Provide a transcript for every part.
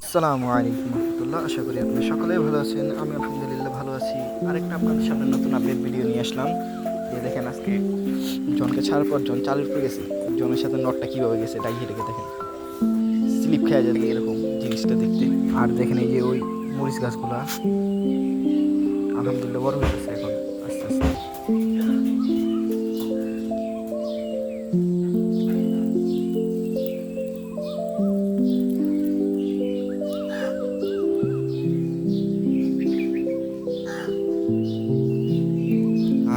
আসসালামু আলাইকুম রহমতুল্লাহ। আশা করি আপনারা সকলেই ভালো আছেন। আমি আলহামদুলিল্লাহ ভালো আছি। আরেকটা আপনাদের সামনে নতুন আপডেট ভিডিও নিয়ে আসলাম। এই দেখেন, আজকে জনকে ছাড়ার পর জন চালের উপরে গেছে। জনের সাথে নটটা কীভাবে গেছে ডাইকে রেখে দেখেন, স্লিপ খেয়ে যাবে এরকম জিনিসটা দেখতে। আর দেখেন এই যে ওই মরিচ গাছগুলা আলহামদুলিল্লাহ বড় হয়ে গেছে এখন আস্তে আস্তে।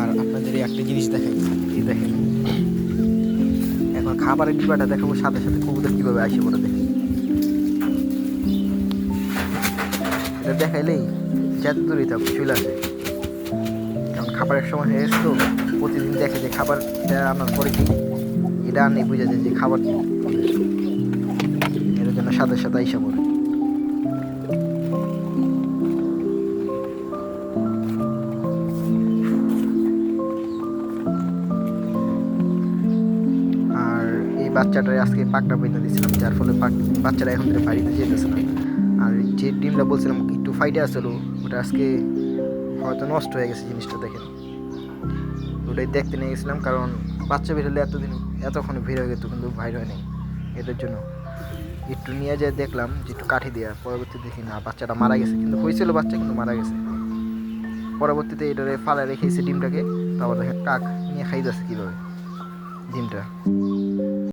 আর আপনাদের এই একটা জিনিস দেখাই, এই দেখেন এখন খাবারের ডিবাটা দেখাবো, সাথে সাথে কবুতর কীভাবে আসে বলে দেখেন। এটা দেখাইলেই যত দূরেই থাকুক চলে আসে, কারণ খাবারের সময় হয়ে গেছে তো। প্রতিদিন দেখে যে খাবারটা আনার পরে কি এটা আনলেই বোঝা যায় যে খাবার কি ওদের। এর জন্য সাথে সাথে আইসা পড়ে। আর এই বাচ্চাটারে আজকে পাকটা বেঁধে দিয়েছিলাম, যার ফলে বাচ্চাটা এখন থেকে বাড়িতে যেতেছে না। আর যে ডিমটা বলছিলাম একটু ফাইটে আসলো, ওটা আজকে হয়তো নষ্ট হয়ে গেছে জিনিসটা দেখেন। ওটাই দেখতে নিয়ে গেছিলাম, কারণ বাচ্চা বের হলে এতক্ষণে ভিড় হয়ে যেত, কিন্তু বাইর হয় নাই। এদের জন্য একটু নিয়ে যেয়ে দেখলাম যে একটু কাঠি দেওয়া, পরবর্তী দেখি না বাচ্চাটা মারা গেছে, কিন্তু হয়েছিল বাচ্চা কিন্তু মারা গেছে। পরবর্তীতে এটারে ফালা রেখেছে ডিমটাকে, তারপর দেখেন কাক নিয়ে খাই যাচ্ছে কীভাবে ডিমটা।